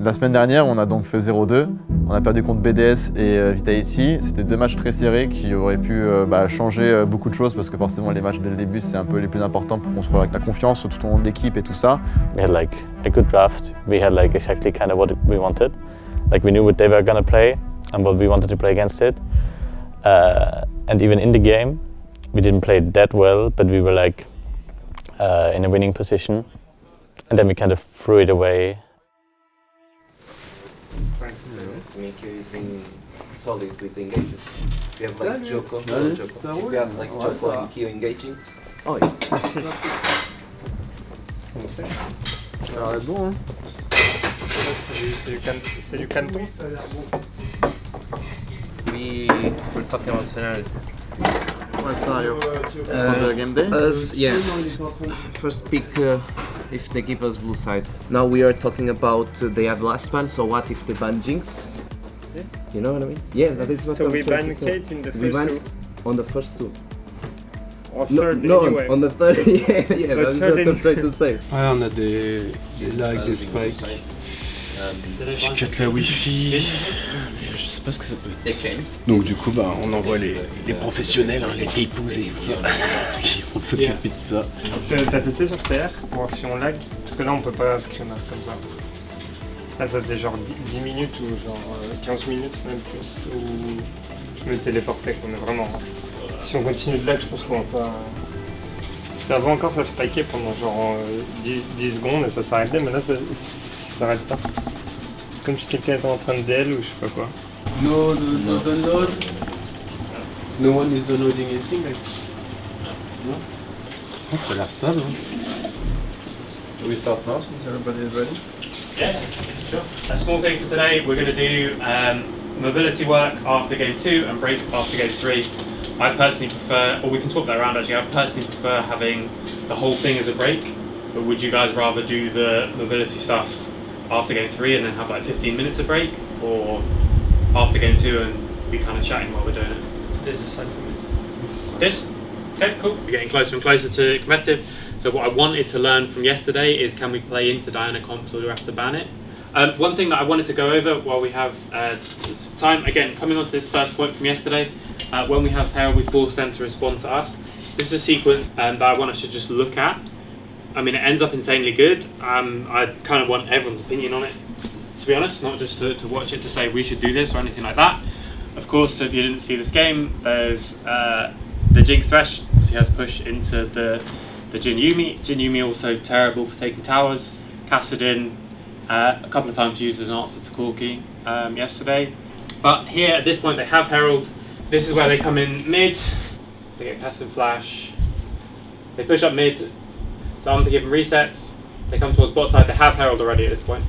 La semaine dernière, on a donc fait 0-2. On a perdu contre BDS et Vitality. C'était deux matchs très serrés qui auraient pu changer beaucoup de choses parce que forcément les matchs dès le début, c'est un peu les plus importants pour construire la confiance tout au long de l'équipe et tout ça. We had like a good draft. We had like exactly kind of what we wanted. Like we knew what they were gonna play and what we wanted to play against it. And even in the game, we didn't play that well, but we were like in a winning position. And then we kind of threw it away. He's been solid with the engagement. We have like Joko. We have like Joko and Kyo engaging. Oh, it's not good. Ça a l'air bon, hein? C'est du canton. We were talking about scenarios. What scenario? For the game day? Yeah. First pick if they give us blue side. Now we are talking about they have last one, so what if they ban Jinx? Yeah. You know what I mean? Yeah, that is what So I'm we trying ban to say. Kate in the We first ban two. on the first two. Or No, third no, anyway. on the third. Yeah, But that's third what I'm trying to say. Ouais, on a des lags, des spikes. Je cut la wifi. Je sais pas ce que ça peut être. Donc du coup, on envoie les professionnels, hein, les tapous et tout ça, qui vont s'occuper de ça. T'as testé sur TR pour voir si on lag? Parce que là on peut pas screamer comme ça. Là ça faisait genre 10 minutes ou genre 15 minutes même plus où je me téléportais qu'on est vraiment... Si on continue de lag je pense qu'on va pas... Avant encore ça spikait pendant genre 10 secondes et ça s'arrêtait, mais là ça s'arrête pas. C'est comme si quelqu'un était en train de DL ou je sais pas quoi. No download. No one is downloading anything like this. No? Oh, ça a l'air stable. Do we start now since everybody is ready? Yeah, sure. A small thing for today, we're going to do mobility work after game 2 and break after game 3. I personally prefer, or we can swap that around actually, I personally prefer having the whole thing as a break, but would you guys rather do the mobility stuff after game 3 and then have like 15 minutes of break, or after game 2 and be kind of chatting while we're doing it? This is fine for me. This? Okay, cool. We're getting closer and closer to competitive. So what I wanted to learn from yesterday is, can we play into Diana comps or do we have to ban it? One thing that I wanted to go over while we have this time, again, coming on to this first point from yesterday, when we have Herald, we force them to respond to us. This is a sequence that I want us to just look at. I mean, it ends up insanely good. I kind of want everyone's opinion on it, to be honest, not just to watch it to say we should do this or anything like that. Of course, if you didn't see this game, there's the Jinx Thresh, obviously has push into the Jin Yuumi. Jin Yuumi also terrible for taking towers. Kassadin a couple of times used as an answer to Corki yesterday. But here at this point they have Herald. This is where they come in mid, they get Kassadin flash, they push up mid, so I'm to give them resets, they come towards bot side, they have Herald already at this point.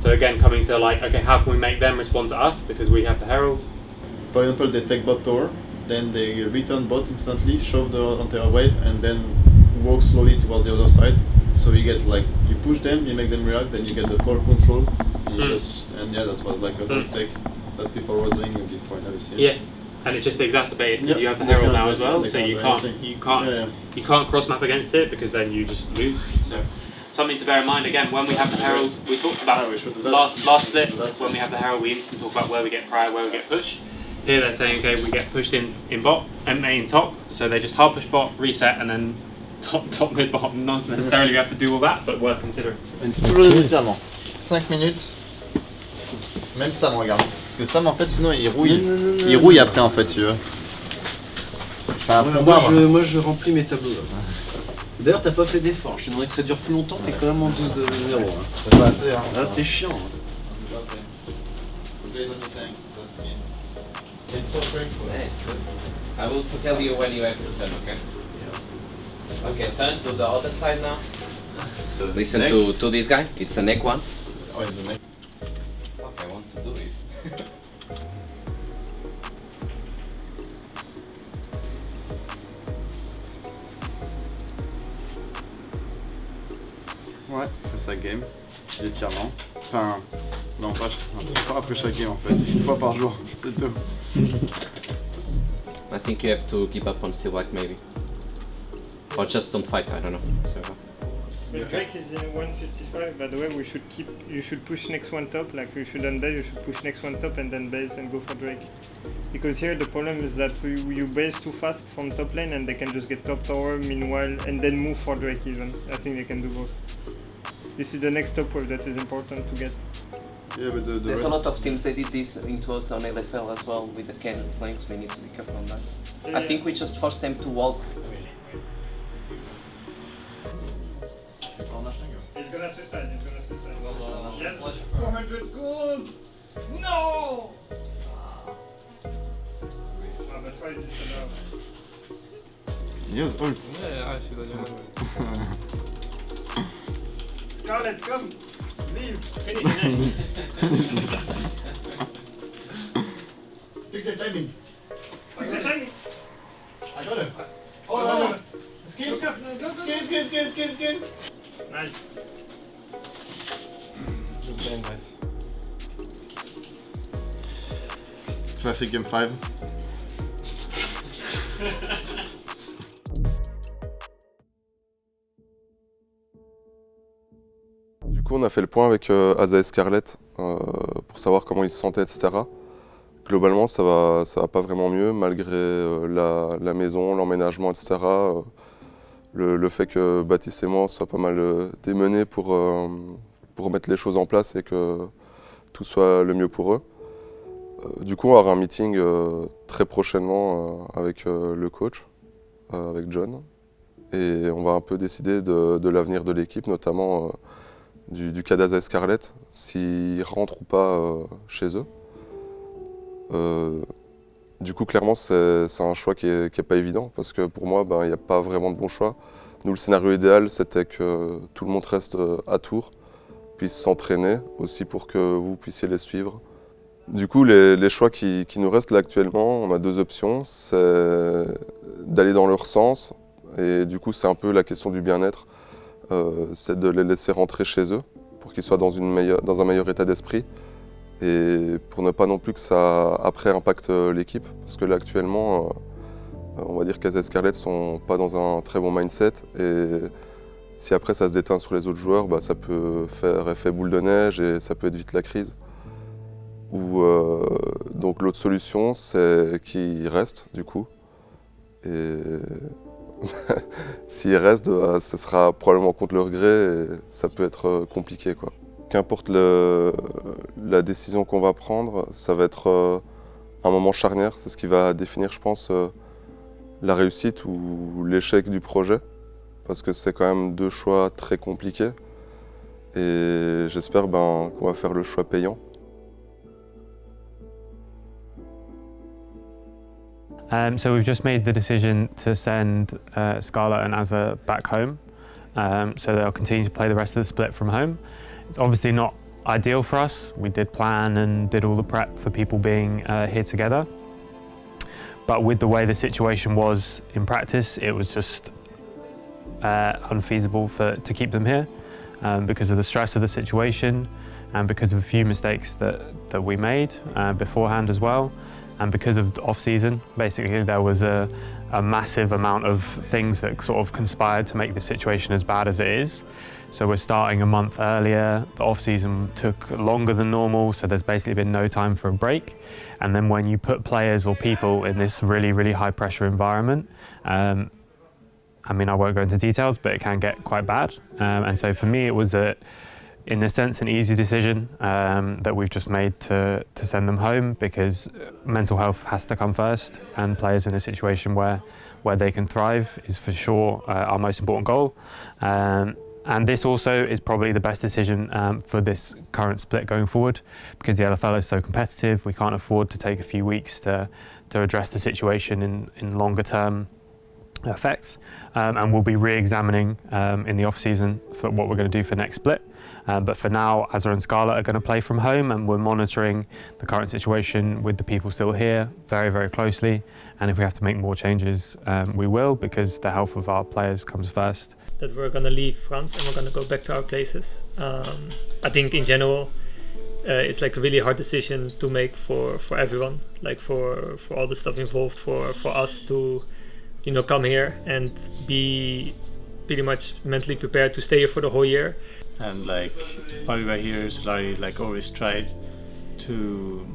So again, coming to like, okay, how can we make them respond to us because we have the Herald? For example, they take bot tower, then they return bot instantly, shove the anti wave, and then walk slowly towards the other side. So you get like, you push them, you make them react, then you get the core control. And yeah, that was like a good take that people were doing before in LCS. Yeah, and it's just exacerbated because you have the Herald now as well, so you can't cross map against it because then you just lose. So something to bear in mind again when we have the Herald. We talked about last split. When we have the Herald, we instantly talk about where we get prior, where we get push. Here they're saying, okay, we get pushed in bot and in top, so they just hard push bot, reset, and then top mid bottom. Not necessarily we have to do all that, but worth considering. Toujours les étirements. 5 minutes. Même Sam, regarde. Parce que Sam, en fait, sinon il rouille. Il rouille après, en fait, si tu veux. C'est un fond d'arbre. Moi je remplis mes tableaux là. D'ailleurs t'as pas fait d'effort, je t'aimerais que ça dure plus longtemps, t'es quand même en 12-0. C'est pas assez, hein. Là t'es chiant. I will tell you when you have to turn, okay? Okay, turn to the other side now. Listen to this guy, it's a neck one. Oh, it's the neck. Fuck, I want to do it. Ouais, c'est ça game. L'étirement. Enfin, Non, pas après chaque game en fait, une fois par jour, c'est tout. I think you have to give up on still like maybe. Or just don't fight, I don't know. So, The Drake is in 155, by the way, you should push next one top, like you shouldn't base, you should push next one top and then base and go for Drake. Because here the problem is that you base too fast from top lane and they can just get top tower meanwhile and then move for Drake even. I think they can do both. This is the next top wave that is important to get. Yeah, but there's a lot of teams that did this into us on LFL as well with the cannon flanks, we need to be careful on that. Yeah. I think we just force them to walk. He's gonna suicide, Yes, 400 gold! No! But why is this allowed? He has ult. Yeah, c'est d'ailleurs. Scarlet, come! Leave! Fix the timing. Fix the timing! I got him. Oh no! Skin! Skin! Nice. Very nice. Classic game 5. Du coup, on a fait le point avec Asa et Scarlett pour savoir comment ils se sentaient, etc. Globalement, ça va pas vraiment mieux, malgré la maison, l'emménagement, etc. Le fait que Baptiste et moi soient pas mal démenés pour mettre les choses en place et que tout soit le mieux pour eux. Du coup, on va avoir un meeting très prochainement avec le coach, avec John. Et on va un peu décider de l'avenir de l'équipe, notamment du cas d'Asa et Scarlett, s'ils rentrent ou pas chez eux. Du coup, clairement, c'est un choix qui est pas évident, parce que pour moi, il n'y a pas vraiment de bon choix. Nous, le scénario idéal, c'était que tout le monde reste à Tours, puisse s'entraîner aussi pour que vous puissiez les suivre. Du coup, les choix qui nous restent là actuellement, on a deux options. C'est d'aller dans leur sens, et du coup, c'est un peu la question du bien-être. C'est de les laisser rentrer chez eux, pour qu'ils soient dans un meilleur état d'esprit. Et pour ne pas non plus que ça après impacte l'équipe, parce que là actuellement, on va dire qu'Asa et Scarlett sont pas dans un très bon mindset, et si après ça se déteint sur les autres joueurs, ça peut faire effet boule de neige et ça peut être vite la crise. Donc l'autre solution, c'est qu'ils restent du coup, et s'ils restent, ce sera probablement contre leur gré et ça peut être compliqué, quoi. Qu'importe la décision qu'on va prendre, ça va être un moment charnière. C'est ce qui va définir, je pense, la réussite ou l'échec du projet. Parce que c'est quand même deux choix très compliqués. Et j'espère qu'on va faire le choix payant. So we've just made the decision to send Scarlett and Asa back home. So they'll continue to play the rest of the split from home. It's obviously not ideal for us. We did plan and did all the prep for people being here together. But with the way the situation was in practice, it was just unfeasible to keep them here because of the stress of the situation and because of a few mistakes that we made beforehand as well. And because of the off-season, basically there was a massive amount of things that sort of conspired to make the situation as bad as it is. So we're starting a month earlier, the off-season took longer than normal, so there's basically been no time for a break. And then when you put players or people in this really, really high pressure environment, I won't go into details, but it can get quite bad. And so for me, it was in a sense, an easy decision that we've just made to send them home, because mental health has to come first, and players in a situation where they can thrive is for sure our most important goal. And this also is probably the best decision for this current split going forward, because the LFL is so competitive. We can't afford to take a few weeks to address the situation in longer term effects, and we'll be re-examining in the off-season for what we're going to do for next split. But for now, Asa and Scarlett are going to play from home, and we're monitoring the current situation with the people still here very, very closely. And if we have to make more changes, we will, because the health of our players comes first. That we're going to leave France and we're going to go back to our places. I think in general, it's like a really hard decision to make for everyone, like for all the stuff involved, for us to, you know, come here and be pretty much mentally prepared to stay here for the whole year. And like while we were here, Solary like always tried to,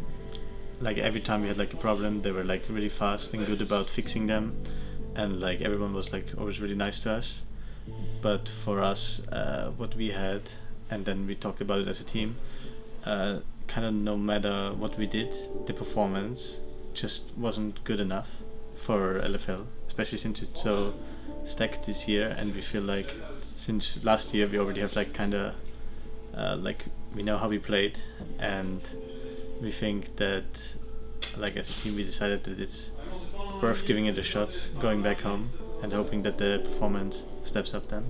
like every time we had like a problem, they were like really fast and good about fixing them, and like everyone was like always really nice to us. But for us, what we had, and then we talked about it as a team, kind of no matter what we did, the performance just wasn't good enough for LFL, especially since it's so stacked this year, and we feel like since last year we already have like kind of like we know how we played, and we think that like as a team we decided that it's worth giving it a shot, going back home and hoping that the performance steps up then.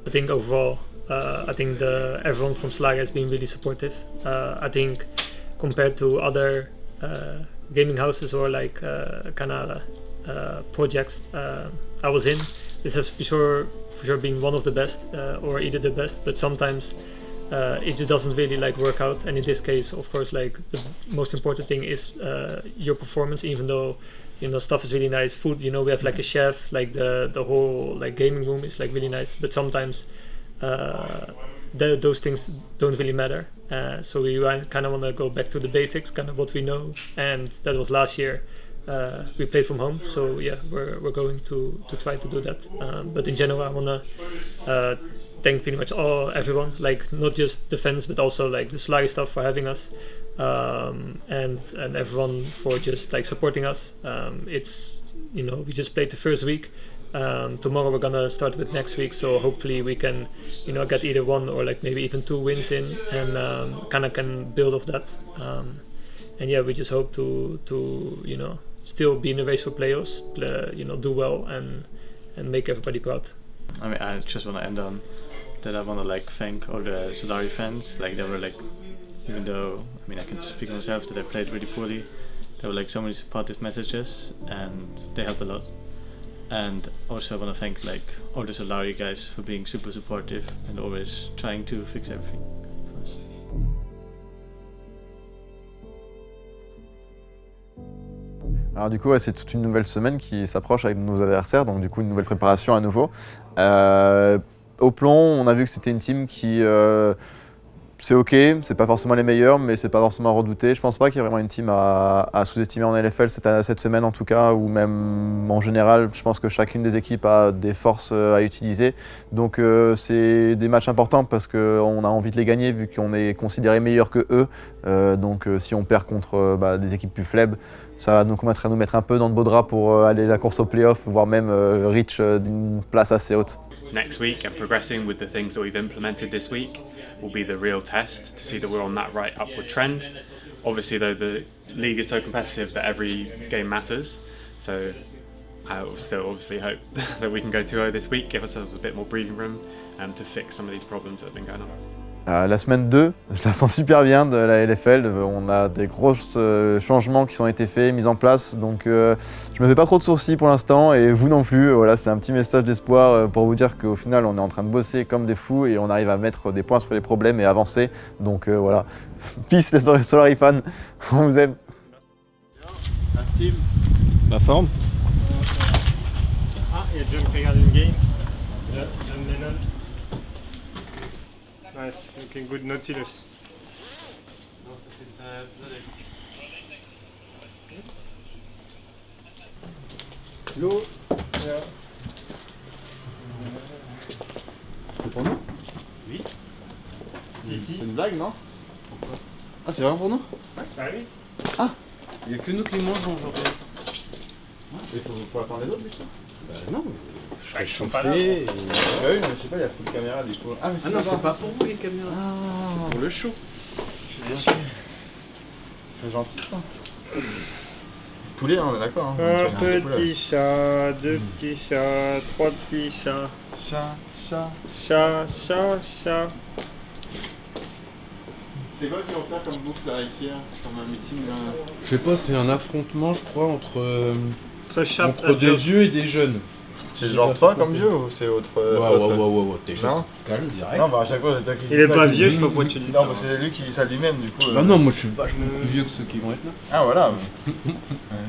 I think overall, I think everyone from Solary has been really supportive. I think compared to other gaming houses or like kind of projects I was in, this has for sure been one of the best, or either the best, but sometimes it just doesn't really like work out. And in this case, of course, like the most important thing is your performance, even though, you know, stuff is really nice, food, you know, we have like a chef, like the whole like gaming room is like really nice, but sometimes those things don't really matter. So we kind of want to go back to the basics, kind of what we know, and that was last year. We played from home, so yeah, we're going to try to do that. But in general, I want to thank pretty much everyone, like not just the fans, but also like the Solary staff for having us, and everyone for just like supporting us. It's, you know, we just played the first week. Tomorrow we're gonna start with next week, so hopefully we can, you know, get either one or like maybe even 2 wins in, and kind of can build off that. And yeah, we just hope to you know, still be in the race for playoffs, you know, do well and make everybody proud. I mean, I just want to end on that. I want to like thank all the Solary fans. Like they were like, even though I mean I can speak for myself that I played really poorly, there were like so many supportive messages and they help a lot. And also I want to thank like all the Solary guys for being super supportive and always trying to fix everything for us. Alors du coup, ouais, c'est toute une nouvelle semaine qui s'approche avec nos adversaires, donc du coup une nouvelle préparation à nouveau. Au plomb, on a vu que c'était une team qui, c'est ok, c'est pas forcément les meilleurs, mais c'est pas forcément à redouter. Je pense pas qu'il y ait vraiment une team à sous-estimer en LFL cette semaine en tout cas, ou même en général. Je pense que chacune des équipes a des forces à utiliser. Donc c'est des matchs importants parce qu'on a envie de les gagner vu qu'on est considéré meilleur que eux. Donc si on perd contre des équipes plus faibles, ça va nous permettre à nous mettre un peu dans de beaux draps pour aller la course au playoff, voire même reach d'une place assez haute. Next week and progressing with the things that we've implemented this week will be the real test to see that we're on that right upward trend. Obviously though, the league is so competitive that every game matters, so I still obviously hope that we can go 2-0 this week, give ourselves a bit more breathing room to fix some of these problems that have been going on. La semaine 2, je la sens super bien de la LFL, on a des gros changements qui ont été faits, mis en place, donc je me fais pas trop de soucis pour l'instant et vous non plus. Voilà, c'est un petit message d'espoir pour vous dire qu'au final on est en train de bosser comme des fous et on arrive à mettre des points sur les problèmes et avancer, donc voilà. Peace les Solary fans, on vous aime. Un team. La forme. Ah, il y a John qui regarde une game. John Lennon. Nice, looking good Nautilus. L'eau. C'est pour nous? Oui. C'est une blague, non? Pourquoi? Ah, c'est vraiment pour nous? Ah oui. Ah, Il n'y a que nous qui mangeons aujourd'hui. il faut attendre les autres, du coup? Bah non, Ils sont pas là. Oui, mais je sais pas, il y a plus de caméra du coup. Ah, mais ah non, c'est pas pour vous les caméras. Ah, C'est pour le show. ok. C'est gentil ça. Poulet, hein, on est d'accord. Hein. Un petit chat, 2 petits chats, 3 petits chats. Chat. Chat. C'est quoi qu'ils vont faire comme bouffe là, ici, hein, comme un meeting là? Je sais pas, c'est un affrontement, je crois, entre Très chat. des vieux et des jeunes. C'est genre toi comme vieux ou c'est autre. Ouais, t'es Non, calme, direct. non, bah à chaque fois c'est toi qui dis Il est ça, pas qui vieux, dit- je sais pas pourquoi tu dis Non, ça. bah c'est lui qui dit ça lui-même du coup. Non, moi je suis vachement plus vieux que ceux qui vont être là. Ah voilà.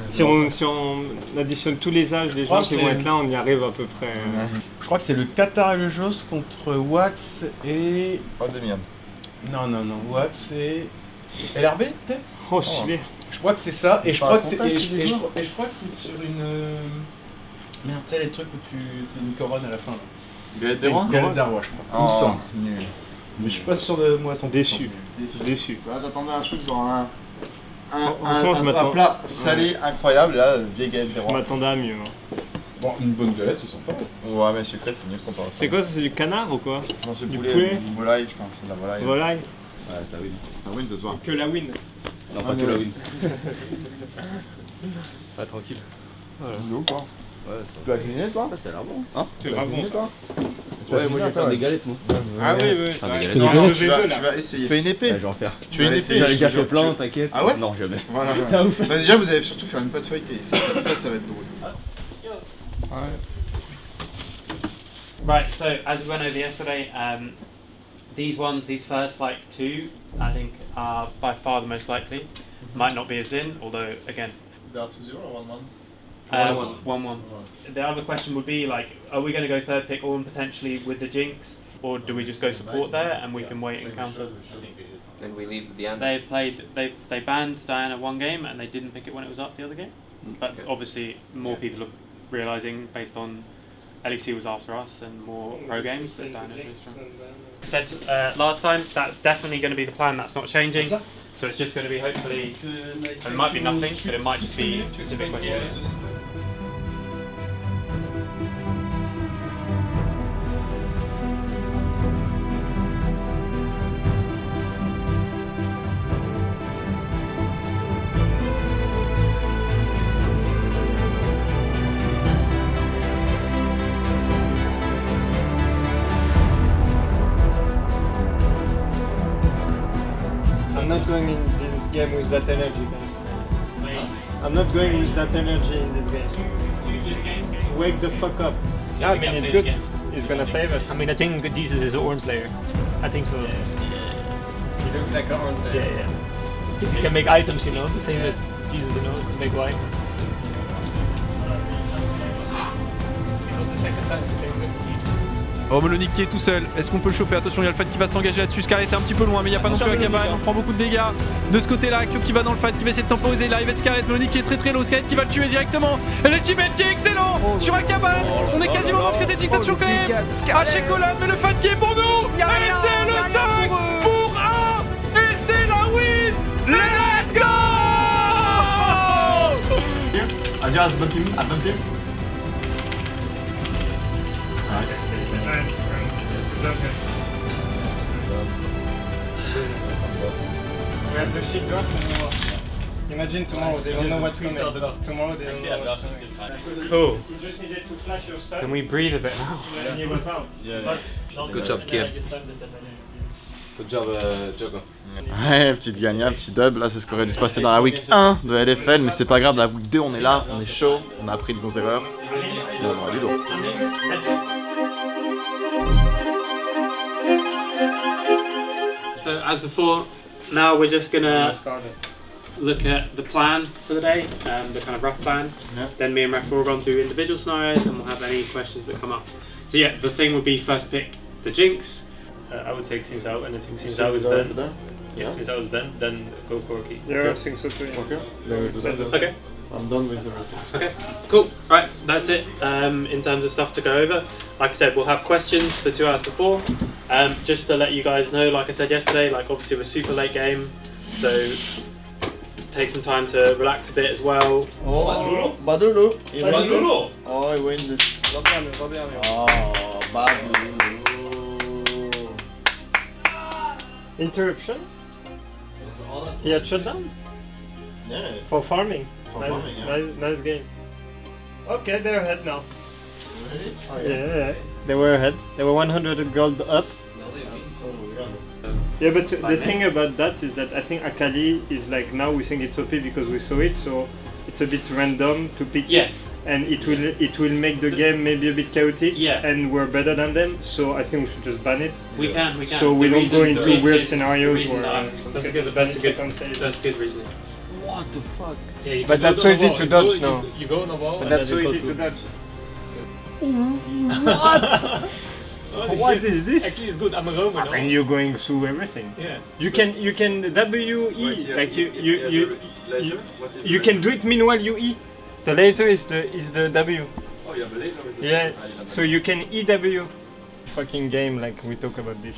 Si on additionne tous les âges des gens crois qui que vont c'est- être là, on y arrive à peu près. Je crois que c'est le Qatar et le Jos contre Wax et. Pas de mien. Non, Wax et. LRB peut-être. Oh, stylé. Je crois que c'est ça, et je Pas crois un que c'est. contact, Et les je joueurs. crois que c'est sur une. Merde, tu sais, les trucs où tu as une couronne à la fin là. Galette des rois. Galette d'un roi, je crois. Il me semble. Mais je suis pas sûr de moi, 100%. Déçu. Déçu. Bah, j'attendais un truc genre Franchement, je un m'attends- plat salé incroyable, là, vieille galette des Je rois. m'attendais à mieux. Hein. Bon, une bonne galette, ils sont pas. Ouais, mais sucré, c'est mieux de comparer ça. C'est quoi ça? C'est du canard ou quoi? Non, c'est du poulet, poulet du volaille, je pense. C'est de la volaille. Volaille? Ouais, ça oui. Ah oui, ce soir. Que la win. Non, Ah, pas que mais la oui. win. Ah, tranquille. Nous, quoi. Ouais, Tu as cuisiné, toi? ça a l'air bon. Hein? Tu le racontes, toi? Ouais, moi je vais faire des galettes, moi. Ah oui, oui. Faire des ouais. galettes. Non, Non, non, le tu V2, vas, là. tu vas essayer. Fais une épée. Ouais, je vais en faire. Tu as une épée. J'en ai déjà tu- fait plein, tu- t'inquiète. Ah ouais? Non, jamais. Voilà. T'as ouf. Bah, déjà, vous allez surtout faire une pâte feuilletée. Ça va être drôle. Right, so as we went over yesterday, these first like two, I think are by far the most likely. Might not be as in, although again, They are 2-0 or 1-1? 1-1. The other question would be like, are we going to go third pick or potentially with the Jinx, or do we just go support there and we can wait and counter? And we leave the end. They banned Diana one game and they didn't pick it when it was up the other game. But obviously more people are realising based on LEC was after us and more pro games that Diana was strong. I said last time that's definitely going to be the plan. That's not changing. So it's just going to be hopefully, it might be nothing, but it might just be specific questions. I'm not going in this game with that energy, guys. I'm not going with that energy in this game. Wake the fuck up. Yeah, I mean, it's good. He's gonna save us. I mean, I think Jesus is an orange player. I think so. He looks like an orange player. Yeah, yeah. Because he can make items, you know, the same as Jesus, you know, can make wine. It was the second time he played with Jesus. Oh, Melonic qui est tout seul. Est-ce qu'on peut le choper? Attention, il y a le fight qui va s'engager là-dessus. Scarlett est un petit peu loin, mais il n'y a pas non plus Akaban. On prend beaucoup de dégâts de ce côté-là. Kyo qui va dans le fight, qui va essayer de temporiser l'arrivée de Scarlett. Melonic qui est très très low. Scarlett qui va le tuer directement. Et le teammate qui est excellent sur Akaban. On est quasiment mort que des Jinx attention quand même. À chez Colin, mais le fight qui est pour nous. Et c'est le 5 pour 1. Et c'est la win. Let's go! Azure has bumped him. I bumped him. We have the shit draft tomorrow. Imagine tomorrow, they don't know what's coming. Tomorrow they don't know what's coming. Cool. You just needed to flash your stuff. Can we breathe a bit now? And he was out. Good job, Kier. Good job, Jogo. Ouais, petite gagnade, petit dub. Là, c'est ce qui aurait dû se passer dans la week 1 de LFL, mais c'est pas grave. La week 2, on est là, on est chaud, on a appris de nos erreurs. Et on aura du lourd. So as before, now we're just gonna look at the plan for the day, the kind of rough plan. Yeah. Then me and Ref will run through individual scenarios and we'll have any questions that come up. So yeah, the thing would be first pick the Jinx. I would say Xing Zhao, and if Xing Zhao is banned, if Xing Zhao is banned, then go Corki. Yeah, I think so too. Okay. I'm done with the rest. Okay, cool. Right, that's it in terms of stuff to go over. Like I said, we'll have questions for 2 hours before. Just to let you guys know, like I said yesterday, like obviously we're super late game, so take some time to relax a bit as well. Oh, Badulu. Oh, he wins this. Oh, Badulu. Interruption? He had shut down? Yeah. For farming. For nice, farming, yeah. nice game. Okay, they're ahead now. Really? Oh, Yeah, they were ahead. They were 100 gold up. Yeah, but the thing about that is that I think Akali is like, now we think it's OP because we saw it, so it's a bit random to pick Yes. it. and it will make the game maybe a bit chaotic. Yeah. And we're better than them, so I think we should just ban it. We can. So we don't go into weird scenarios. That's a good reason. What the fuck? Yeah, you but can that's so easy to dodge now. You go on the wall. But that's so easy to dodge. What? What is this? Actually, it's good. I'm a rover. And you're going through everything. Yeah. You can WE like you can do it meanwhile you E. The laser is the W. Oh, you have a laser with the Yeah. So you can EW. Fucking game like we talk about this.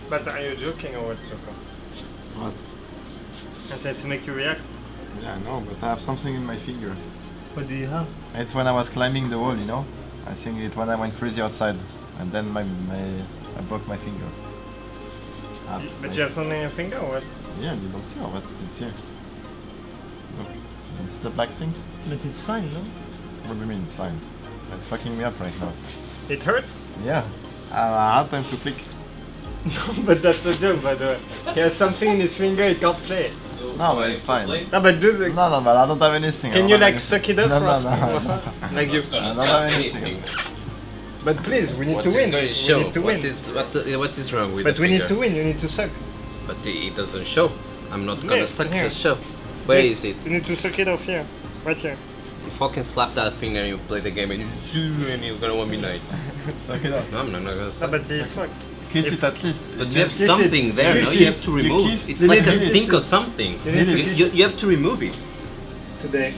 But are you joking or what, Choco? What? I'm trying to make you react. Yeah, no, but I have something in my finger. What do you have? It's when I was climbing the wall, you know? I think it's when I went crazy outside. And then I broke my finger. But you have something in your finger or what? Yeah, you don't see or what? It's here. Look, you don't see the black thing? But it's fine, no? What do you mean it's fine? It's fucking me up right now. It hurts? Yeah. I had time to click. No, but that's a joke, by the way. He has something in his finger, he can't play. No, but it's fine. No, but do the... No, but I don't have anything. Can you like suck it up? No. Like you... I don't have anything. But please, we need What to is win. going to show? We need to win. What is wrong with But the we finger? need to win, you need to suck. But it doesn't show. I'm not gonna Yeah, suck here. the show. Where Yes, is it? You need to suck it off here. Right here. You fucking slap that finger and you play the game and you zoom and you're gonna want me night. Suck it up. No, I'm not gonna No, suck. but it's fuck. Kiss it at least. But you have kiss it. something there, no? You have to remove. It's like a stink or something. You have to remove it. Today,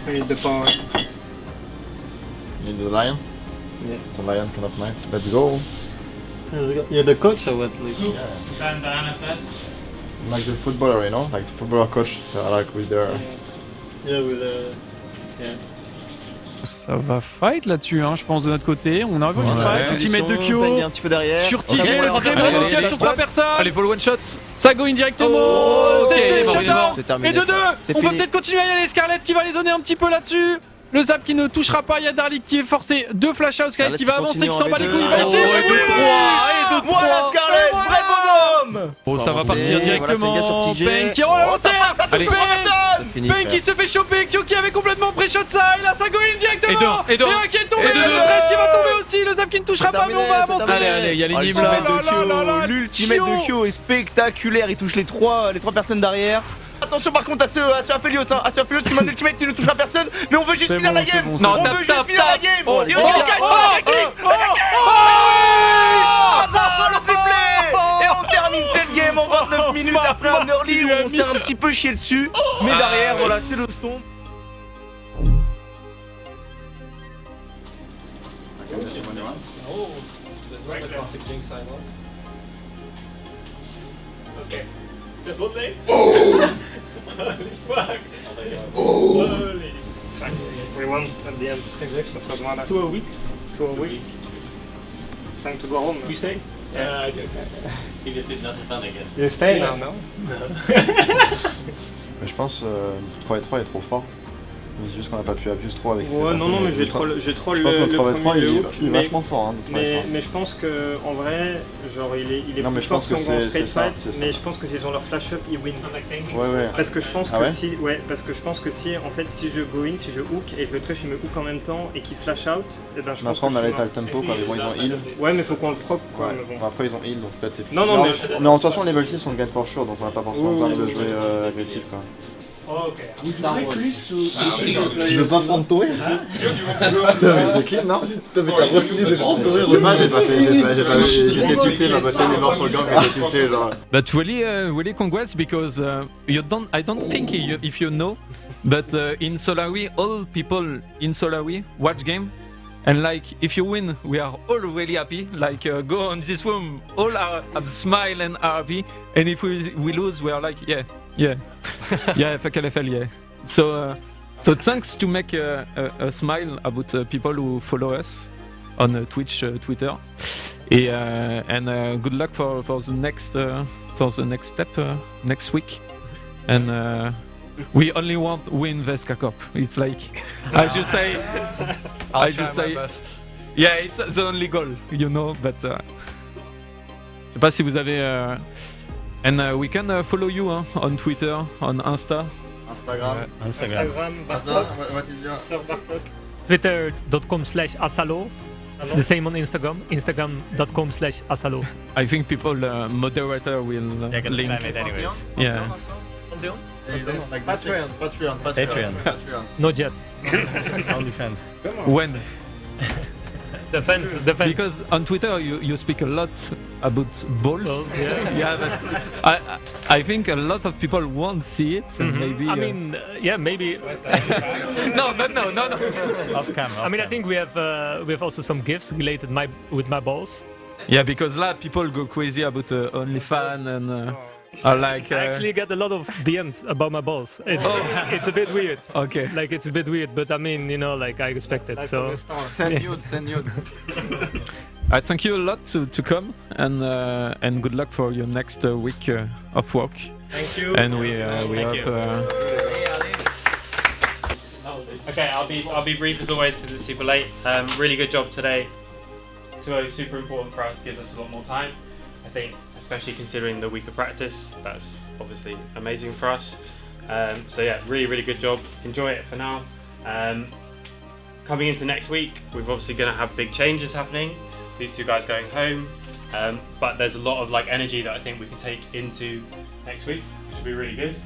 we need the power. You need the lion? Yeah. The lion cannot knight. Let's go. You're the coach or what? Yeah. Dan Diana first. Like the footballer, you know? Like the footballer coach. Like with their... Yeah, with the... Yeah. Ça va fight là-dessus, hein, je pense, de notre côté. On a vu une fight, le teammate de Kyo. Un petit peu derrière. Sur Titre, très bon local sur 3 personnes. Allez, pour le one shot. Ça go in directement. C'est shutdown. Et de 2. On peut peut-être continuer à y aller. Scarlett qui va les zoner un petit peu là-dessus. Le zap qui ne touchera pas. Il y a Darlik qui est forcé. 2 flash out. Scarlett qui va avancer, qui s'en bat les couilles. Il va tirer. Et de 3. Voilà Scarlett, vrai bonhomme. Bon, ça va partir directement. Pain qui relance. Allez, Pain qui se fait choper. Kyo qui avait complètement pré-shot ça. Et là, ça go in directement. Et un qui est tombé. Le 13 qui va tomber aussi. Le zap qui ne touchera pas, mais on va avancer. Allez, il y a l'énigme là. L'ultimate de Kyo est spectaculaire. Il touche les trois personnes derrière. Attention par contre à ce Aphelios qui m'a ultimate, il ne touchera personne, mais on veut juste finir la game. Non, on veut juste finir la game. Et on gagne. Le triplé. Et on termine cette game en 29 minutes après un early où on s'est un petit peu chié dessus, mais derrière voilà, c'est le son. Oh, there's not the classic Jinx sign on. Okay. Definitely. Holy fuck. Holy fuck. We won at the end. Exactly. That's what matters. 2 a week. 2 a week. Time to go home now. We stay? Yeah. He just did nothing fun again. You stay Yeah. now, no? Mais je pense 3 et 3 est trop fort. C'est juste qu'on n'a pas pu abuse trop avec Ouais, non, mais j'ai troll Je le pense que le 3 et 3 premier il hook, est vachement fort. Hein, le 3 et 3. mais je pense que en vrai, genre il est Non, mais plus je fort pense que si on va en c'est straight ça, fight, c'est ça. mais je pense que s'ils ont leur flash up, ils win. Ouais. Parce que je pense Ah que ouais si en fait si je go in, si je hook et que le trash il me hook en même temps et qu'il flash out, et ben je pense Après que on je allait suis à le tempo quand ils ont heal. Ouais, mais faut qu'on le proc quoi, Ouais. mais bon. Après ils ont heal donc peut-être c'est... Non, mais mais en toute façon level 6 on le gagne for sure donc on n'a pas forcément besoin de jouer agressif quoi. Okay. Tu veux pas prendre Toré hein? T'avais clean non? T'as refusé de prendre Toré, dommage, j'étais tilté, ma bossée les morts sur le gang, j'étais tilté genre. But really congrats because I don't think if you know, but in Solary, all people in Solary watch game, and like if you win, we are all really happy. Like go on this room, all are smile and are happy, and if we lose, we are like yeah, fuck LFL, yeah. So thanks to make a smile about people who follow us on Twitch, Twitter, and good luck for the next step next week, and We only want win Vesca Cup. It's like I just say, yeah, it's the only goal, you know. But je sais pas si vous avez. And we can follow you on Twitter, on Insta. Instagram. What is your Twitter.com/asalo. The same on Instagram. Instagram.com/asalo. I think people moderator will link it anyways. Yeah. Patreon. Not yet. OnlyFans. When? Depends. Because on Twitter you speak a lot about balls. Yeah. Yeah, but I think a lot of people won't see it, and maybe. I mean, yeah, maybe. No. Off camera. I mean, I think we have also some gifts related with my balls. Yeah, because là people go crazy about OnlyFans and are like. I actually get a lot of DMs about my balls. It's a bit weird. Okay. Like it's a bit weird, but I mean, you know, like I expect it. So Send nude. I thank you a lot to come and good luck for your next week of work. Thank you. And we hope. Okay, I'll be brief as always because it's super late. Really good job today. Super important for us. Gives us a lot more time. I think, especially considering the week of practice, that's obviously amazing for us. So yeah, really good job. Enjoy it for now. Coming into next week, we're obviously going to have big changes happening. These two guys going home, but there's a lot of like energy that I think we can take into next week, which will be really good.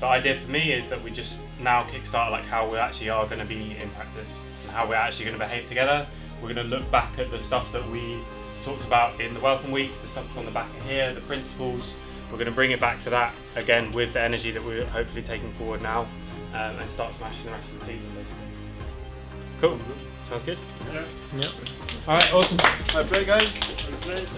The idea for me is that we just now kickstart like how we actually are going to be in practice and how we're actually going to behave together. We're going to look back at the stuff that we talked about in the welcome week, the stuff that's on the back of here, the principles. We're going to bring it back to that again with the energy that we're hopefully taking forward now, and start smashing the rest of the season basically. Cool. Sounds good? yeah. Alright, awesome. I play, guys. Thanks.